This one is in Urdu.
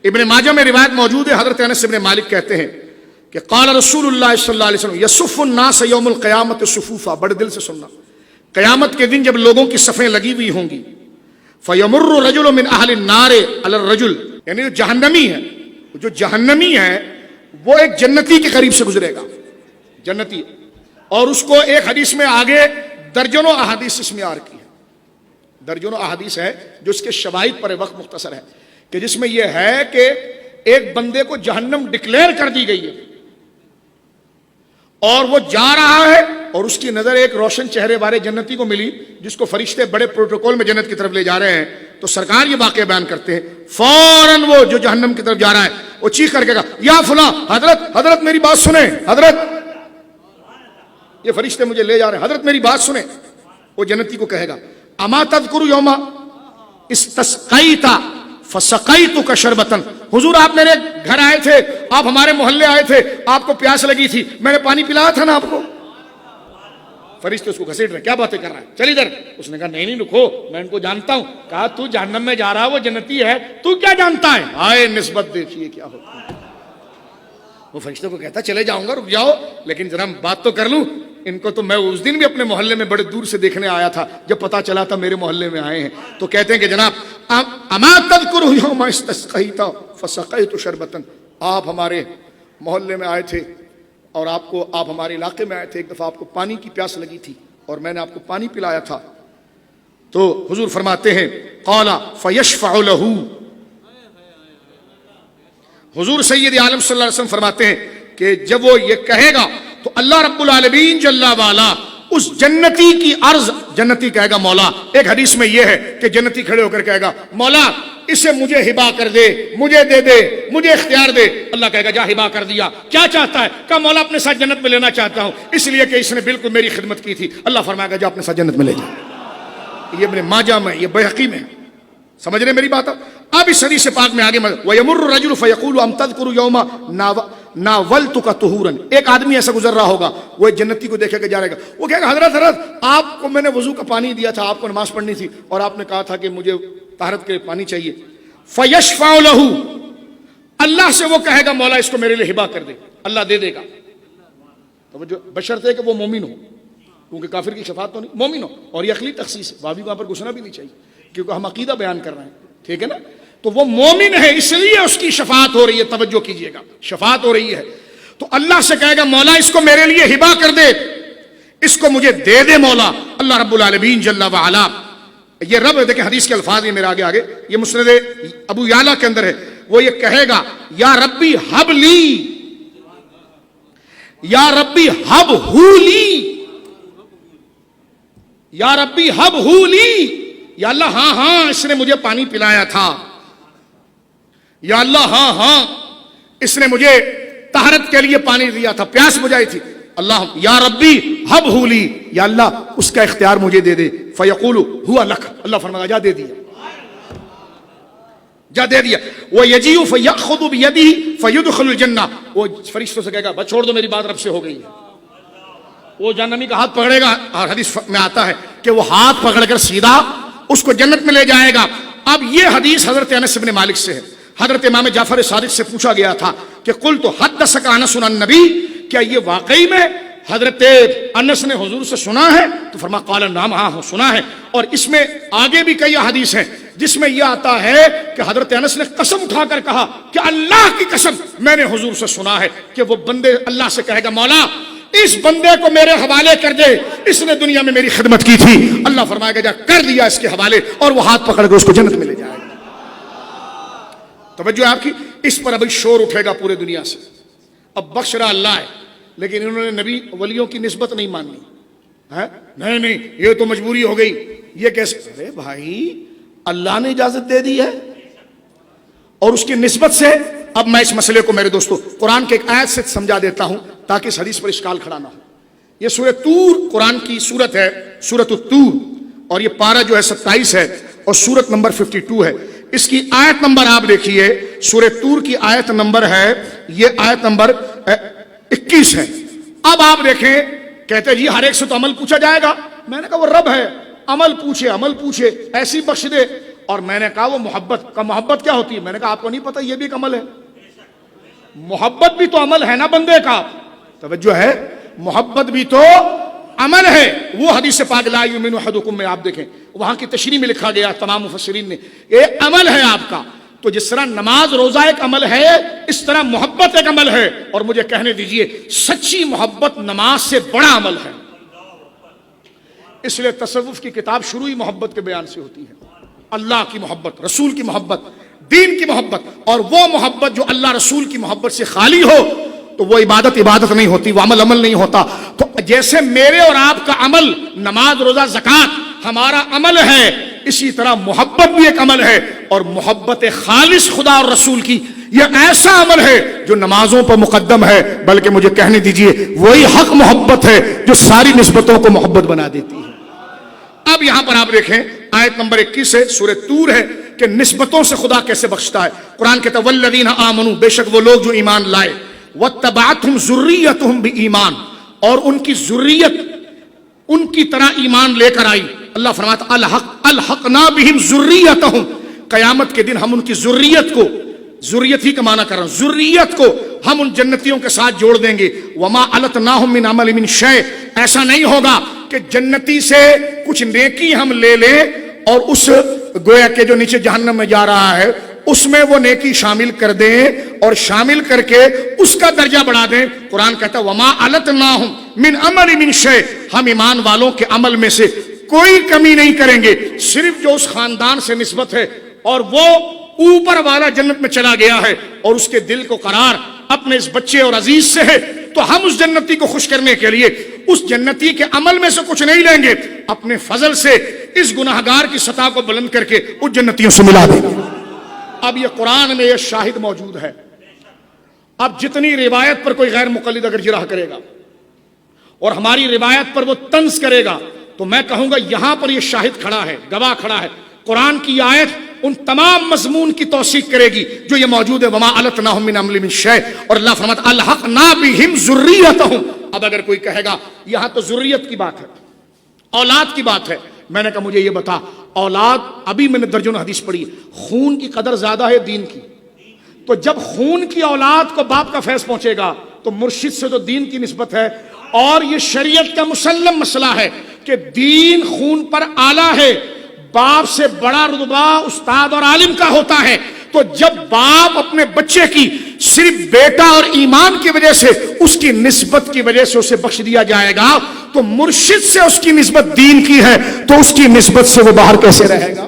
ابن ماجہ میں روایت موجود ہے، حضرت انس بن مالک کہتے ہیں کہ قال رسول اللہ صلی اللہ علیہ وسلم یصف الناس یوم القیامت صفوفا، بڑے دل سے سننا، قیامت کے دن جب لوگوں کی صفیں لگی ہوئی ہوں گی، فیمر رجل من اہل النار علی الرجل، یعنی جو جہنمی ہے وہ ایک جنتی کے قریب سے گزرے گا، جنتی، اور اس کو ایک حدیث میں آگے درجنوں احادیث اس میں آر کی ہے، درجنوں احادیث ہے جو اس کے شواہد پر وقت مختصر ہے، کہ جس میں یہ ہے کہ ایک بندے کو جہنم ڈکلیئر کر دی گئی ہے اور وہ جا رہا ہے اور اس کی نظر ایک روشن چہرے والے جنتی کو ملی جس کو فرشتے بڑے پروٹوکول میں جنت کی طرف لے جا رہے ہیں، تو سرکار یہ واقعہ بیان کرتے ہیں، فوراً وہ جو جہنم کی طرف جا رہا ہے وہ چیخ کر کے کہا یا فلاں، حضرت میری بات سنیں، حضرت یہ فرشتے مجھے لے جا رہے ہیں، حضرت میری بات سنیں۔ وہ جنتی کو کہے گا اما تذکر یوما استسقیت فسقیتک شربتا، حضور آپ میرے گھر آئے تھے، آپ ہمارے محلے آئے تھے، آپ کو پیاس لگی تھی، میں نے پانی پلایا تھا نا آپ کو۔ فرشتے اس کو گھسیٹ رہے، کیا باتیں کر رہا ہے، چل ادھر۔ اس نے کہا نہیں رکو، میں ان کو جانتا ہوں۔ کہا تو جہنم میں جا رہا، وہ جنتی ہے، تو کیا جانتا ہے؟ آئے نسبت دیکھیے کیا ہوتا ہے۔ وہ فرشتے کو کہتا چلے جاؤں گا، رک جاؤ، لیکن ذرا بات تو کر لوں، ان کو تو میں اس دن بھی اپنے محلے میں بڑے دور سے دیکھنے آیا تھا، جب پتا چلا تھا میرے محلے میں آئے ہیں۔ تو کہتے ہیں کہ جناب اما تذکر یوم استسقیت فسقیت شربتا، آپ ہمارے محلے میں آئے تھے اور آپ ہمارے علاقے میں آئے تھے، ایک دفعہ آپ کو پانی کی پیاس لگی تھی اور میں نے آپ کو پانی پلایا تھا۔ تو حضور فرماتے ہیں قال فیشفع له، حضور سید عالم صلی اللہ علیہ وسلم فرماتے ہیں کہ جب وہ یہ کہے گا تو اللہ رب العالمین جل والا اس جنتی کی عرض، جنتی کہے گا مولا، ایک حدیث میں یہ ہے کہ جنتی کھڑے ہو کر کہے گا مولا اسے مجھے ہبا کر دے، مجھے دے دے، مجھے اختیار دے۔ اللہ کہے گا جا ہبا کر دیا، کیا چاہتا ہے؟ کہا مولا اپنے ساتھ جنت میں لینا چاہتا ہوں، اس لیے کہ اس نے بالکل میری خدمت کی تھی۔ اللہ فرمائے گا جا اپنے ساتھ جنت میں لے جا۔ یہ ابن ماجہ میں، یہ بیہقی میں، سمجھ رہے میری بات؟ اب اس حدیث پاک میں آگے وَيَمُرُّ الرَّجُلُ فَيَقُولُ أَمْ تَذْكُرُ يَوْمَ نَاوَلْتُكَ طُهُورًا، ایک آدمی ایسا گزر رہا ہوگا، وہ ایک جنتی کو دیکھے کہ جا رہے گا، وہ کہے گا حضرت آپ کو میں نے وضو کا پانی دیا تھا، آپ کو نماز پڑھنی تھی اور آپ نے کہا تھا کہ مجھے طہارت کے پانی چاہیے۔ فَيَشْفَعُ لَهُ، اللہ سے وہ کہے گا مولا اس کو میرے لیے ہبا کر دے، اللہ دے دے گا۔ تو جو بشرط ہے کہ وہ مومن ہو، کیونکہ کافر کی شفاعت تو نہیں، مومن ہو، اور یہ عقلی تخصیص ہے، بھابھی وہاں پر گھسنا بھی نہیں چاہیے کیونکہ ہم عقیدہ بیان کر رہے ہیں، ٹھیک ہے نا؟ تو وہ مومن ہے اس لیے اس کی شفاعت ہو رہی ہے، توجہ کیجئے گا، شفاعت ہو رہی ہے۔ تو اللہ سے کہے گا مولا اس کو میرے لیے ہبا کر دے، اس کو مجھے دے دے مولا۔ اللہ رب العالمین جل وعلا، یہ رب دیکھیں حدیث کے الفاظ یہ میرے آگے یہ مسند ابو یعلا کے اندر ہے، وہ یہ کہے گا یا ربی حب لی، یا ربی حب ہو لی، یا ربی حب ہو لی، یا اللہ ہاں اس نے مجھے پانی پلایا تھا، یا اللہ ہاں اس نے مجھے طہارت کے لیے پانی دیا تھا، پیاس بجھائی تھی، اللہ یا ربی حب ہو لی، یا اللہ اس کا اختیار مجھے دے دے۔ فیقول ہوا لک، اللہ فرمایا جا دے دیا، جا دے دیا۔ وہ یجیء فیأخذ بیدہ فیدخل الجنہ، وہ فرشتوں سے کہے گا بس چھوڑ دو میری بات رب سے ہو گئی ہے۔ وہ جہنمی کا ہاتھ پکڑے گا، اور حدیث میں آتا ہے کہ وہ ہاتھ پکڑ کر سیدھا اس کو جنت میں لے جائے گا۔ اب یہ حدیث حضرت انس بن مالک سے ہے۔ حضرت امام جعفر صادق سے پوچھا گیا تھا کہ قلت حدثک انس عن النبی، کیا یہ واقعی میں حضرت انس نے حضور سے سنا ہے؟ تو فرمایا قال نعم، ہاں سنا ہے۔ اور اس میں آگے بھی کئی حدیث ہیں جس میں یہ آتا ہے کہ حضرت انس نے قسم اٹھا کر کہا کہ اللہ کی قسم میں نے حضور سے سنا ہے کہ وہ بندے اللہ سے کہے گا مولا اس بندے کو میرے حوالے کر دے، اس نے دنیا میں میری خدمت کی تھی۔ اللہ فرمائے گا جا کر دیا اس کے حوالے، اور وہ ہاتھ پکڑ کے اس کو جنت میں لے جائے گا۔ توجہ آپ کی، اس پر ابھی شور اٹھے گا پورے دنیا سے۔ اب بخش رہا اللہ ہے، لیکن انہوں نے نبی ولیوں کی نسبت نہیں ماننی ہے، نہیں یہ تو مجبوری ہو گئی، یہ کیسے؟ ارے بھائی اللہ نے اجازت دے دی ہے اور اس کی نسبت سے۔ اب میں اس مسئلے کو میرے دوستو قرآن کے ایک آیت سے سمجھا دیتا ہوں تاکہ اس حدیث پر اشکال کھڑا نہ ہو۔ یہ سورہ طور قرآن کی سورت ہے، سورۃ الطور، اور یہ پارہ جو ہے 27 ہے اور سورت نمبر 52 ہے۔ اس کی آیت نمبر آپ دیکھیے، سورہ طور کی آیت نمبر ہے، یہ آیت نمبر 21 ہے۔ اب آپ دیکھیں، کہتے جی ہر ایک سے تو عمل پوچھا جائے گا۔ میں نے کہا وہ رب ہے، عمل پوچھے ایسی بخش دے، اور میں نے کہا وہ محبت کیا ہوتی ہے؟ میں نے کہا آپ کو نہیں پتا یہ بھی ایک عمل ہے. محبت بھی تو عمل ہے نا بندے کا. توجہ ہے, محبت بھی تو عمل ہے. وہ حدیث پاک لا یؤمن احدکم میں آپ دیکھیں وہاں کی تشریح میں لکھا گیا تمام مفسرین نے یہ عمل ہے آپ کا. تو جس طرح نماز روزہ ایک عمل ہے اس طرح محبت ایک عمل ہے. اور مجھے کہنے دیجئے سچی محبت نماز سے بڑا عمل ہے. اس لیے تصوف کی کتاب شروع ہی محبت کے بیان سے ہوتی ہے. اللہ کی محبت, رسول کی محبت, دین کی محبت. اور وہ محبت جو اللہ رسول کی محبت سے خالی ہو تو وہ عبادت نہیں ہوتی, وہ عمل نہیں ہوتا. تو جیسے میرے اور آپ کا عمل نماز روزہ زکات ہمارا عمل ہے, اسی طرح محبت بھی ایک عمل ہے. اور محبت خالص خدا اور رسول کی یہ ایسا عمل ہے جو نمازوں پر مقدم ہے. بلکہ مجھے کہنے دیجئے وہی حق محبت ہے جو ساری نسبتوں کو محبت بنا دیتی ہے. اب یہاں پر آپ دیکھیں آیت نمبر 21 ہے, سورہ طور ہے کہ نسبتوں سے خدا کیسے بخشتا ہے. قرآن کہتا ہے والذین آمنوا, بے شک وہ لوگ جو ایمان لائے, واتبعتہم ذریتہم بایمان, اور ان کی ذریت ان کی طرح ایمان لے کر آئی. اللہ فرماتا الحقنا بہم ذریتہم, قیامت کے دن ہم ان کی ذریت کو, ذریت ہی کا معنی کر رہا ہوں, ذریت کو ہم ان جنتیوں کے ساتھ جوڑ دیں گے. وما التناہم من عمل من شیء, ایسا نہیں ہوگا کہ جنتی سے کچھ نیکی ہم لے لیں اور اس گویا کے جو نیچے جہنم میں جا رہا ہے اس میں وہ نیکی شامل کر دیں اور شامل کر کے اس کا درجہ بڑھا دیں. قرآن کہتا ہے وما التناہم من عمل من شیء, ہم ایمان والوں کے عمل میں سے کوئی کمی نہیں کریں گے. صرف جو اس خاندان سے نسبت ہے اور وہ اوپر والا جنت میں چلا گیا ہے اور اس کے دل کو قرار اپنے اس بچے اور عزیز سے ہے, تو ہم اس جنتی کو خوش کرنے کے لیے اس جنتی کے عمل میں سے کچھ نہیں لیں گے, اپنے فضل سے اس گناہگار کی سطح کو بلند کر کے اس جنتیوں سے ملا دیں گے. اب یہ قرآن میں یہ شاہد موجود ہے. اب جتنی روایت پر کوئی غیر مقلد اگر جرح کرے گا اور ہماری روایت پر وہ طنز کرے گا تو میں کہوں گا یہاں پر یہ شاہد کھڑا ہے, گواہ کھڑا ہے. قرآن کی آیت ان تمام مضمون کی توثیق کرے گی جو یہ موجود ہے وما التناہم من عمل من شیء. اور اللہ فرماتا الحقنا بہم ذریتہم. اب اگر کوئی کہے گا یہاں تو ذریت کی بات ہے, اولاد کی بات ہے, میں نے کہا مجھے یہ بتا, اولاد ابھی میں نے درجن حدیث پڑھی, خون کی قدر زیادہ ہے دین کی. تو جب خون کی اولاد کو باپ کا فیض پہنچے گا تو مرشد سے تو دین کی نسبت ہے. اور یہ شریعت کا مسلم مسئلہ ہے کہ دین خون پر اعلیٰ ہے, باپ سے بڑا رتبہ استاد اور عالم کا ہوتا ہے. تو جب باپ اپنے بچے کی صرف بیٹا اور ایمان کی وجہ سے اس کی نسبت کی وجہ سے اسے بخش دیا جائے گا تو مرشد سے اس کی نسبت دین کی ہے تو اس کی نسبت سے وہ باہر کیسے رہے گا؟